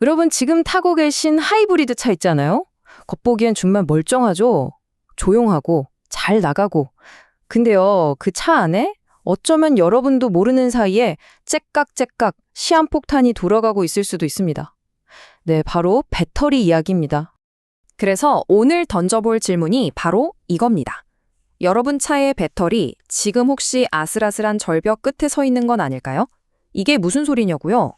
여러분 지금 타고 계신 하이브리드 차 있잖아요? 겉보기엔 정말 멀쩡하죠? 조용하고 잘 나가고. 근데요, 그 차 안에 어쩌면 여러분도 모르는 사이에 째깍째깍 시한폭탄이 돌아가고 있을 수도 있습니다. 네, 바로 배터리 이야기입니다. 그래서 오늘 던져볼 질문이 바로 이겁니다. 여러분 차의 배터리 지금 혹시 아슬아슬한 절벽 끝에 서 있는 건 아닐까요? 이게 무슨 소리냐고요?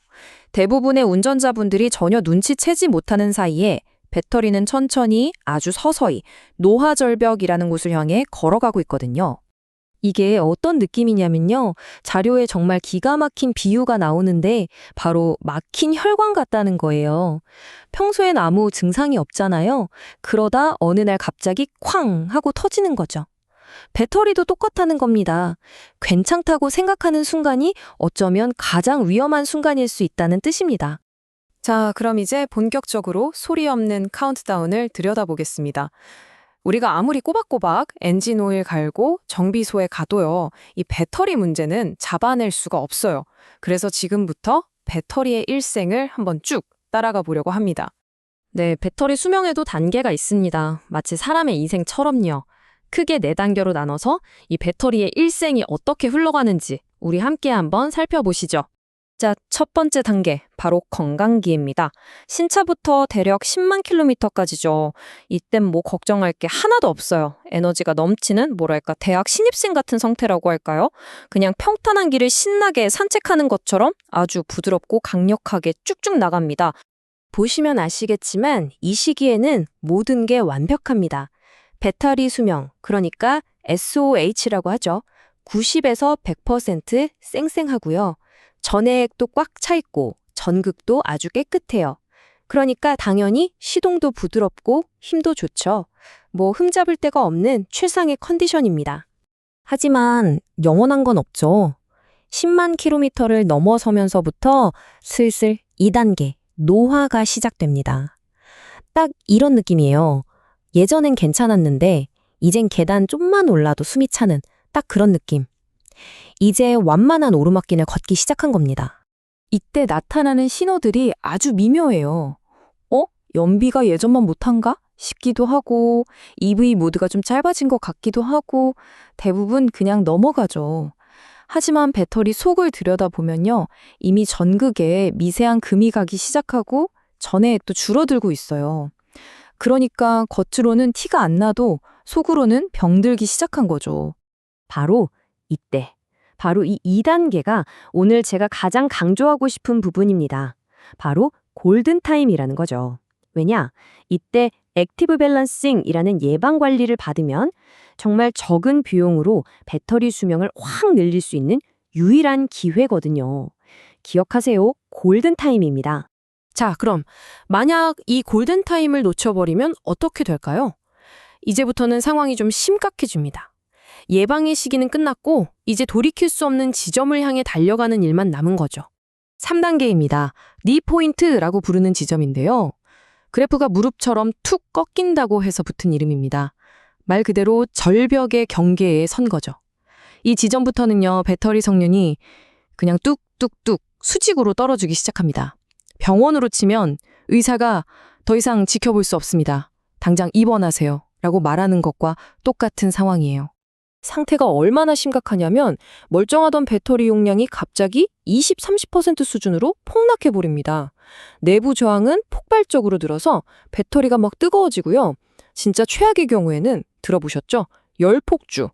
대부분의 운전자분들이 전혀 눈치채지 못하는 사이에 배터리는 천천히 아주 서서히 노화절벽이라는 곳을 향해 걸어가고 있거든요. 이게 어떤 느낌이냐면요. 자료에 정말 기가 막힌 비유가 나오는데 바로 막힌 혈관 같다는 거예요. 평소엔 아무 증상이 없잖아요. 그러다 어느 날 갑자기 쾅 하고 터지는 거죠. 배터리도 똑같다는 겁니다. 괜찮다고 생각하는 순간이 어쩌면 가장 위험한 순간일 수 있다는 뜻입니다. 자, 그럼 이제 본격적으로 소리 없는 카운트다운을 들여다보겠습니다. 우리가 아무리 꼬박꼬박 엔진 오일 갈고 정비소에 가도요, 이 배터리 문제는 잡아낼 수가 없어요. 그래서 지금부터 배터리의 일생을 한번 쭉 따라가 보려고 합니다. 네, 배터리 수명에도 단계가 있습니다. 마치 사람의 인생처럼요. 크게 4단계로 나눠서 이 배터리의 일생이 어떻게 흘러가는지 우리 함께 한번 살펴보시죠. 자, 첫 번째 단계, 바로 건강기입니다. 신차부터 대략 10만 킬로미터까지죠. 이땐 뭐 걱정할 게 하나도 없어요. 에너지가 넘치는 뭐랄까 대학 신입생 같은 상태라고 할까요? 그냥 평탄한 길을 신나게 산책하는 것처럼 아주 부드럽고 강력하게 쭉쭉 나갑니다. 보시면 아시겠지만 이 시기에는 모든 게 완벽합니다. 배터리 수명, 그러니까 SOH라고 하죠. 90에서 100% 쌩쌩하고요. 전해액도 꽉 차 있고 전극도 아주 깨끗해요. 그러니까 당연히 시동도 부드럽고 힘도 좋죠. 뭐 흠잡을 데가 없는 최상의 컨디션입니다. 하지만 영원한 건 없죠. 10만 킬로미터를 넘어서면서부터 슬슬 2단계 노화가 시작됩니다. 딱 이런 느낌이에요. 예전엔 괜찮았는데 이젠 계단 좀만 올라도 숨이 차는 딱 그런 느낌. 이제 완만한 오르막길을 걷기 시작한 겁니다. 이때 나타나는 신호들이 아주 미묘해요. 연비가 예전만 못한가? 싶기도 하고 EV 모드가 좀 짧아진 것 같기도 하고 대부분 그냥 넘어가죠. 하지만 배터리 속을 들여다보면요. 이미 전극에 미세한 금이 가기 시작하고 전해액도 줄어들고 있어요. 그러니까 겉으로는 티가 안 나도 속으로는 병들기 시작한 거죠. 바로 이때. 바로 이 2단계가 오늘 제가 가장 강조하고 싶은 부분입니다. 바로 골든타임이라는 거죠. 왜냐? 이때 액티브 밸런싱이라는 예방 관리를 받으면 정말 적은 비용으로 배터리 수명을 확 늘릴 수 있는 유일한 기회거든요. 기억하세요. 골든타임입니다. 자, 그럼 만약 이 골든타임을 놓쳐버리면 어떻게 될까요? 이제부터는 상황이 좀 심각해집니다. 예방의 시기는 끝났고 이제 돌이킬 수 없는 지점을 향해 달려가는 일만 남은 거죠. 3단계입니다. 니 포인트라고 부르는 지점인데요. 그래프가 무릎처럼 툭 꺾인다고 해서 붙은 이름입니다. 말 그대로 절벽의 경계에 선 거죠. 이 지점부터는요, 배터리 성능이 그냥 뚝뚝뚝 수직으로 떨어지기 시작합니다. 병원으로 치면 의사가 더 이상 지켜볼 수 없습니다. 당장 입원하세요. 라고 말하는 것과 똑같은 상황이에요. 상태가 얼마나 심각하냐면 멀쩡하던 배터리 용량이 갑자기 20, 30% 수준으로 폭락해버립니다. 내부 저항은 폭발적으로 늘어서 배터리가 막 뜨거워지고요. 진짜 최악의 경우에는 들어보셨죠? 열폭주.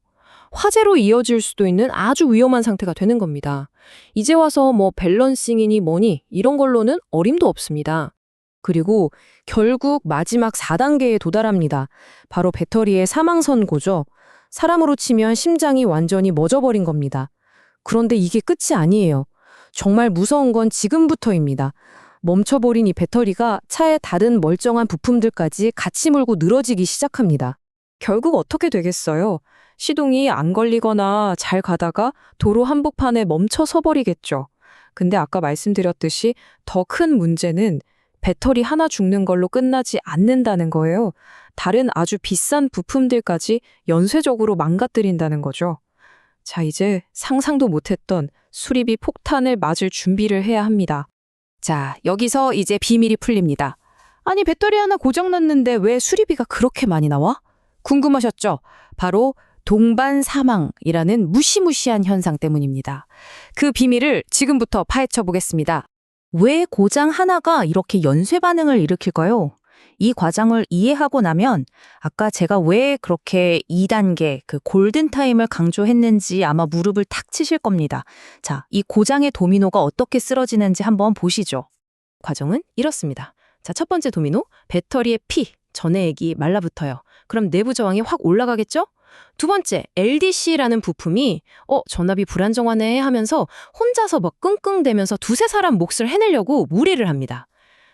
화재로 이어질 수도 있는 아주 위험한 상태가 되는 겁니다. 이제 와서 뭐 밸런싱이니 뭐니 이런 걸로는 어림도 없습니다. 그리고 결국 마지막 4단계에 도달합니다. 바로 배터리의 사망선고죠. 사람으로 치면 심장이 완전히 멎어버린 겁니다. 그런데 이게 끝이 아니에요. 정말 무서운 건 지금부터입니다. 멈춰버린 이 배터리가 차의 다른 멀쩡한 부품들까지 같이 물고 늘어지기 시작합니다. 결국 어떻게 되겠어요? 시동이 안 걸리거나 잘 가다가 도로 한복판에 멈춰 서버리겠죠. 근데 아까 말씀드렸듯이 더 큰 문제는 배터리 하나 죽는 걸로 끝나지 않는다는 거예요. 다른 아주 비싼 부품들까지 연쇄적으로 망가뜨린다는 거죠. 자, 이제 상상도 못했던 수리비 폭탄을 맞을 준비를 해야 합니다. 자, 여기서 이제 비밀이 풀립니다. 아니, 배터리 하나 고장났는데 왜 수리비가 그렇게 많이 나와? 궁금하셨죠? 바로 동반 사망이라는 무시무시한 현상 때문입니다. 그 비밀을 지금부터 파헤쳐 보겠습니다. 왜 고장 하나가 이렇게 연쇄 반응을 일으킬까요? 이 과정을 이해하고 나면 아까 제가 왜 그렇게 2단계 그 골든타임을 강조했는지 아마 무릎을 탁 치실 겁니다. 자, 이 고장의 도미노가 어떻게 쓰러지는지 한번 보시죠. 과정은 이렇습니다. 자, 첫 번째 도미노, 배터리의 피, 전해액이 말라붙어요. 그럼 내부 저항이 확 올라가겠죠? 두 번째, LDC라는 부품이 전압이 불안정하네 하면서 혼자서 막 끙끙대면서 두세 사람 몫을 해내려고 무리를 합니다.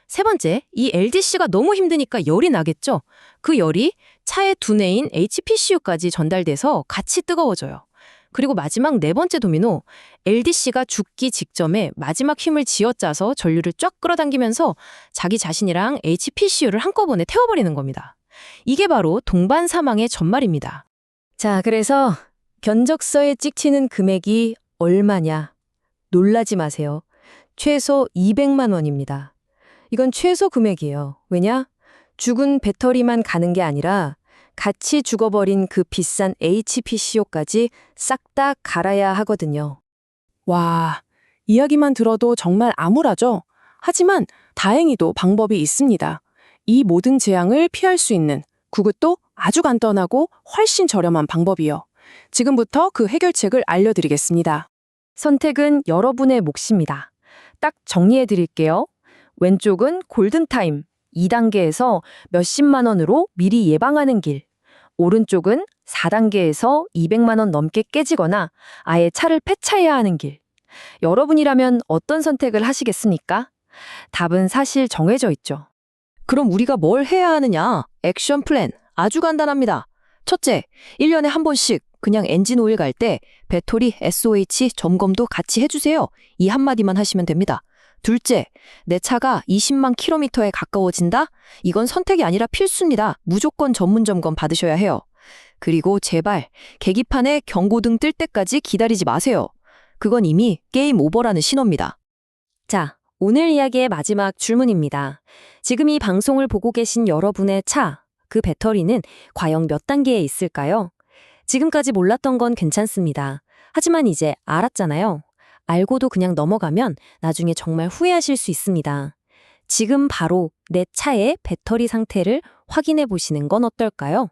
세 번째, 이 LDC가 너무 힘드니까 열이 나겠죠? 그 열이 차의 두뇌인 HPCU까지 전달돼서 같이 뜨거워져요. 그리고 마지막 네 번째 도미노, LDC가 죽기 직전에 마지막 힘을 쥐어짜서 전류를 쫙 끌어당기면서 자기 자신이랑 HPCU를 한꺼번에 태워버리는 겁니다. 이게 바로 동반 사망의 전말입니다. 자, 그래서 견적서에 찍히는 금액이 얼마냐? 놀라지 마세요. 최소 200만 원입니다. 이건 최소 금액이에요. 왜냐? 죽은 배터리만 가는 게 아니라 같이 죽어버린 그 비싼 HPCO까지 싹 다 갈아야 하거든요. 와, 이야기만 들어도 정말 암울하죠? 하지만 다행히도 방법이 있습니다. 이 모든 재앙을 피할 수 있는, 그것도 아주 간단하고 훨씬 저렴한 방법이요. 지금부터 그 해결책을 알려드리겠습니다. 선택은 여러분의 몫입니다. 딱 정리해 드릴게요. 왼쪽은 골든타임, 2단계에서 몇십만 원으로 미리 예방하는 길. 오른쪽은 4단계에서 200만 원 넘게 깨지거나 아예 차를 폐차해야 하는 길. 여러분이라면 어떤 선택을 하시겠습니까? 답은 사실 정해져 있죠. 그럼 우리가 뭘 해야 하느냐? 액션 플랜. 아주 간단합니다. 첫째, 1년에 한 번씩 그냥 엔진 오일 갈 때 배터리 SOH 점검도 같이 해주세요. 이 한마디만 하시면 됩니다. 둘째, 내 차가 20만 킬로미터에 가까워진다? 이건 선택이 아니라 필수입니다. 무조건 전문 점검 받으셔야 해요. 그리고 제발 계기판에 경고등 뜰 때까지 기다리지 마세요. 그건 이미 게임 오버라는 신호입니다. 자, 오늘 이야기의 마지막 질문입니다. 지금 이 방송을 보고 계신 여러분의 차, 그 배터리는 과연 몇 단계에 있을까요? 지금까지 몰랐던 건 괜찮습니다. 하지만 이제 알았잖아요. 알고도 그냥 넘어가면 나중에 정말 후회하실 수 있습니다. 지금 바로 내 차의 배터리 상태를 확인해 보시는 건 어떨까요?